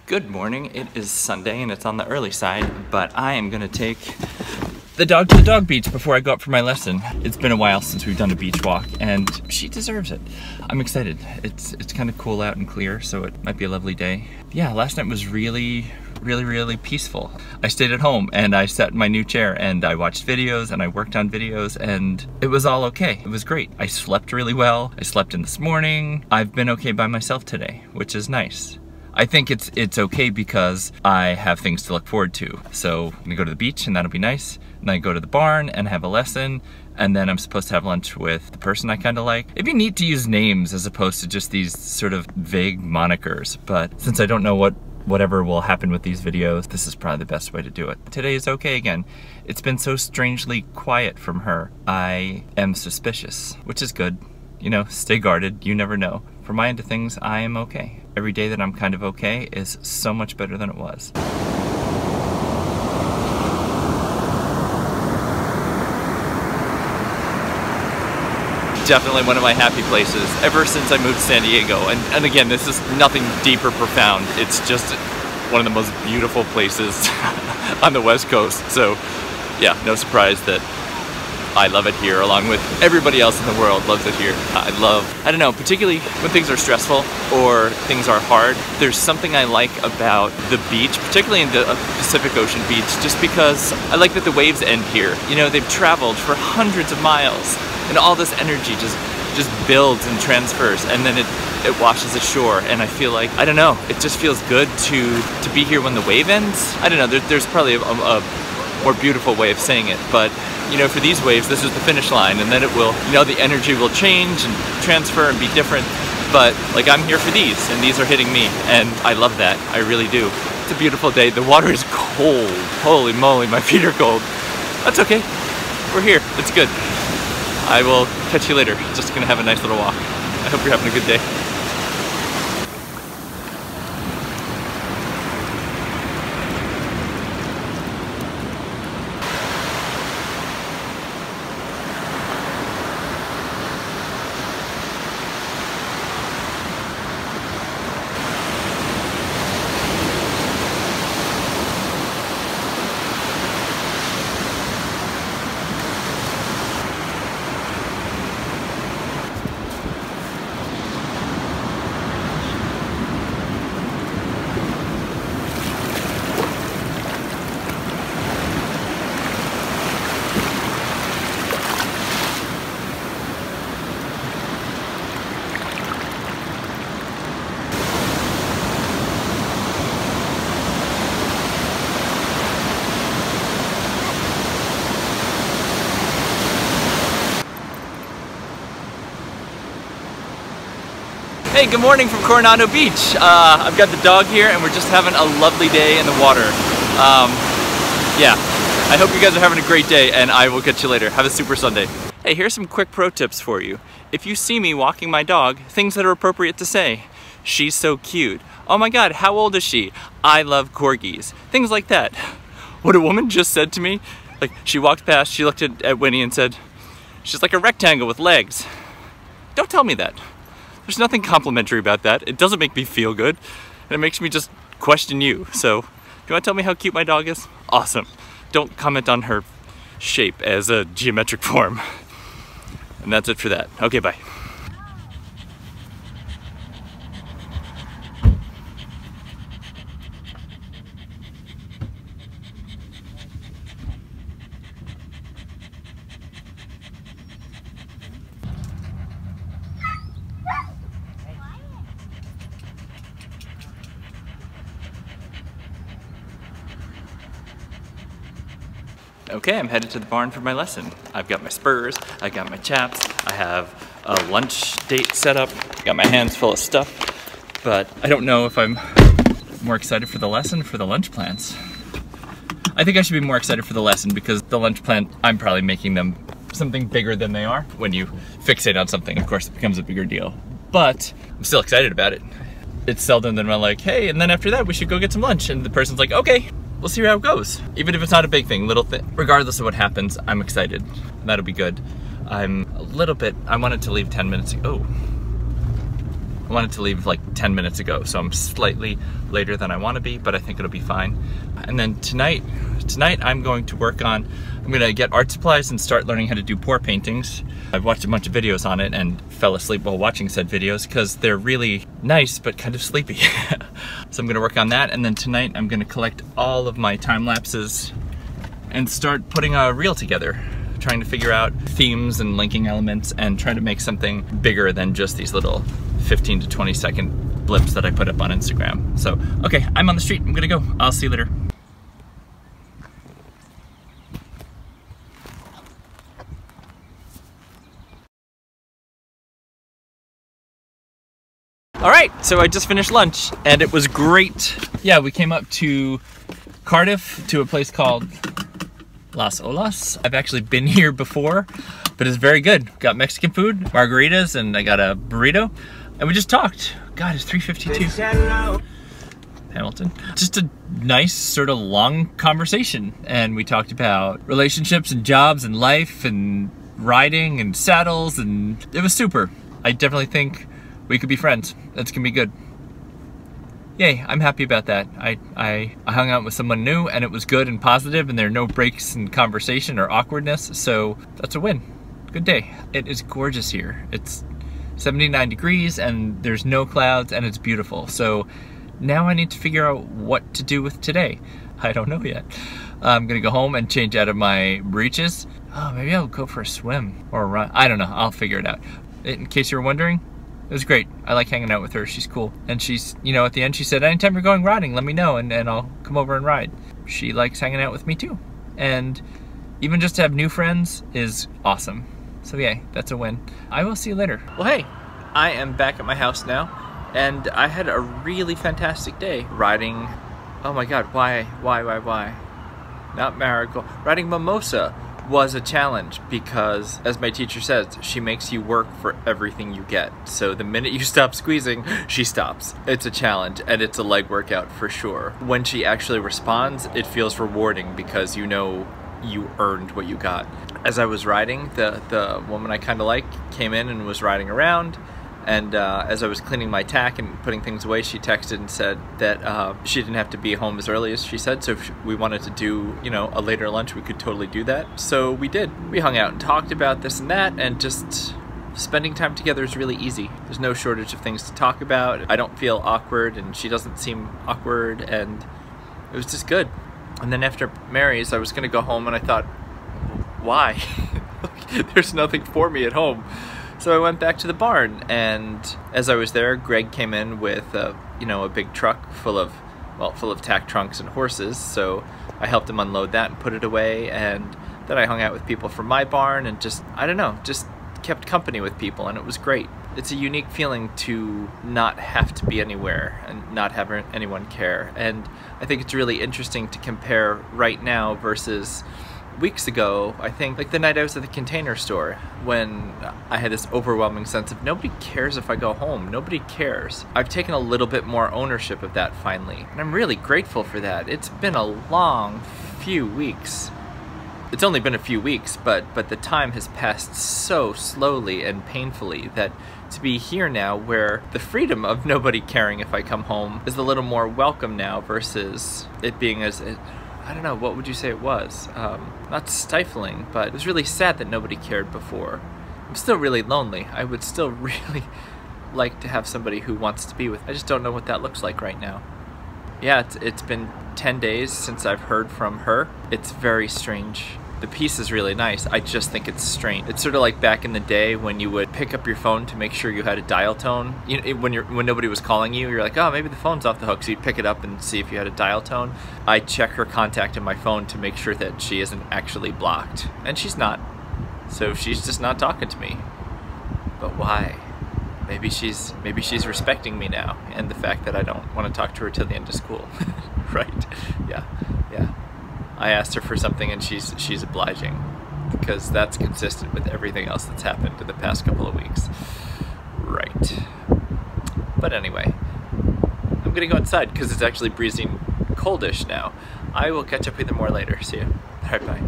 Good morning. It is Sunday and it's on the early side, but I am gonna take the dog to the dog beach before I go up for my lesson. It's been a while since we've done a beach walk and she deserves it. I'm excited. It's kind of cool out and clear, so it might be a lovely day. Yeah, last night was really peaceful. I stayed at home and I sat in my new chair and I watched videos and I worked on videos and it was all okay. It was great. I slept really well. I slept in this morning. I've been okay by myself today, which is nice. I think it's okay because I have things to look forward to. So I'm gonna go to the beach and that'll be nice. And then I go to the barn and have a lesson. And then I'm supposed to have lunch with the person I kind of like. It'd be neat to use names as opposed to just these sort of vague monikers. But since I don't know whatever will happen with these videos, this is probably the best way to do it. Today is okay again. It's been so strangely quiet from her. I am suspicious, which is good. You know, stay guarded, you never know. From my end of things, I am okay. Every day that I'm kind of okay is so much better than it was. Definitely one of my happy places ever since I moved to San Diego. And again, this is nothing deep or profound. It's just one of the most beautiful places on the West Coast. So yeah, no surprise that I love it here, along with everybody else in the world loves it here. I don't know, particularly when things are stressful or things are hard, there's something I like about the beach, particularly in the Pacific Ocean beach, just because I like that the waves end here. You know, they've traveled for hundreds of miles and all this energy just builds and transfers, and then it washes ashore. And I feel like, I don't know, it just feels good to be here when the wave ends. I don't know, there's probably a more beautiful way of saying it, but you know, for these waves, this is the finish line, and then it will, you know, the energy will change and transfer and be different, but like I'm here for these, and these are hitting me, and I love that, I really do. It's a beautiful day. The water is cold. Holy moly, my feet are cold. That's okay, we're here, it's good. I will catch you later. Just gonna have a nice little walk. I hope you're having a good day. Hey, good morning from Coronado Beach. I've got the dog here and we're just having a lovely day in the water. Yeah, I hope you guys are having a great day and I will catch you later. Have a super Sunday. Hey, here's some quick pro tips for you. If you see me walking my dog, things that are appropriate to say. She's so cute. Oh my God, how old is she? I love corgis. Things like that. What a woman just said to me, like she walked past, she looked at Winnie and said, she's like a rectangle with legs. Don't tell me that. There's nothing complimentary about that. It doesn't make me feel good, and it makes me just question you. So, do you want to tell me how cute my dog is? Awesome. Don't comment on her shape as a geometric form. And that's it for that. Okay, bye. Okay, I'm headed to the barn for my lesson. I've got my spurs, I got my chaps, I have a lunch date set up, got my hands full of stuff, but I don't know if I'm more excited for the lesson or for the lunch plans. I think I should be more excited for the lesson because the lunch plan, I'm probably making them something bigger than they are. When you fixate on something, of course, it becomes a bigger deal. But I'm still excited about it. It's seldom that I'm like, hey, and then after that, we should go get some lunch. And the person's like, okay. We'll see how it goes. Even if it's not a big thing, little thing. Regardless of what happens, I'm excited. That'll be good. I'm a little bit, I wanted to leave 10 minutes ago. Oh. I wanted to leave like 10 minutes ago, so I'm slightly later than I want to be, but I think it'll be fine. And then tonight I'm going to work on, I'm gonna get art supplies and start learning how to do pour paintings. I've watched a bunch of videos on it and fell asleep while watching said videos because they're really nice but kind of sleepy. So I'm gonna work on that, and then tonight I'm gonna collect all of my time lapses and start putting a reel together, trying to figure out themes and linking elements and trying to make something bigger than just these little 15 to 20 second blips that I put up on Instagram. So, okay, I'm on the street, I'm gonna go. I'll see you later. All right, so I just finished lunch and it was great. Yeah, we came up to Cardiff to a place called Las Olas. I've actually been here before, but it's very good. Got Mexican food, margaritas, and I got a burrito. And we just talked. God, it's 3:52. Hamilton. Just a nice sort of long conversation. And we talked about relationships and jobs and life and riding and saddles, and it was super. I definitely think we could be friends. That's gonna be good. Yay, I'm happy about that. I hung out with someone new and it was good and positive, and there are no breaks in conversation or awkwardness, so that's a win. Good day. It is gorgeous here. It's 79 degrees and there's no clouds and it's beautiful. So now I need to figure out what to do with today. I don't know yet. I'm gonna go home and change out of my breeches. Oh, maybe I'll go for a swim or a run. I don't know, I'll figure it out. In case you were wondering, it was great. I like hanging out with her. She's cool. And she's, you know, at the end she said, anytime you're going riding, let me know and I'll come over and ride. She likes hanging out with me too. And even just to have new friends is awesome. So yeah, that's a win. I will see you later. Well, hey, I am back at my house now and I had a really fantastic day riding. Oh my God, why? Not Marigold. Riding Mimosa was a challenge because, as my teacher says, she makes you work for everything you get. So the minute you stop squeezing, she stops. It's a challenge and it's a leg workout for sure. When she actually responds, it feels rewarding because you know you earned what you got. As I was riding, the woman I kind of like came in and was riding around, and as I was cleaning my tack and putting things away, she texted and said that she didn't have to be home as early as she said, so if we wanted to do, you know, a later lunch, we could totally do that. So we did. We hung out and talked about this and that, and just spending time together is really easy. There's no shortage of things to talk about. I don't feel awkward, and she doesn't seem awkward, and it was just good. And then after Mary's, I was gonna go home, and I thought, why? There's nothing for me at home. So I went back to the barn, and as I was there, Greg came in with a big truck full of tack trunks and horses. So I helped him unload that and put it away, and then I hung out with people from my barn and just kept company with people, and it was great. It's a unique feeling to not have to be anywhere and not have anyone care. And I think it's really interesting to compare right now versus weeks ago. I think like the night I was at the Container Store, when I had this overwhelming sense of nobody cares if I go home, nobody cares. I've taken a little bit more ownership of that finally, and I'm really grateful for that. It's been a long few weeks. It's only been a few weeks, but the time has passed so slowly and painfully that to be here now where the freedom of nobody caring if I come home is a little more welcome now versus it being I don't know, what would you say it was? Not stifling, but it was really sad that nobody cared before. I'm still really lonely. I would still really like to have somebody who wants to be with me. I just don't know what that looks like right now. Yeah, it's been 10 days since I've heard from her. It's very strange. The piece is really nice. I just think it's strange. It's sort of like back in the day when you would pick up your phone to make sure you had a dial tone. You know, when nobody was calling you, you're like, oh, maybe the phone's off the hook. So you'd pick it up and see if you had a dial tone. I check her contact in my phone to make sure that she isn't actually blocked, and she's not. So she's just not talking to me. But why? Maybe she's respecting me now, and the fact that I don't want to talk to her till the end of school. Right? Yeah. I asked her for something and she's obliging, because that's consistent with everything else that's happened in the past couple of weeks. Right. But anyway, I'm gonna go inside because it's actually breezing coldish now. I will catch up with you more later. See you. Alright, bye.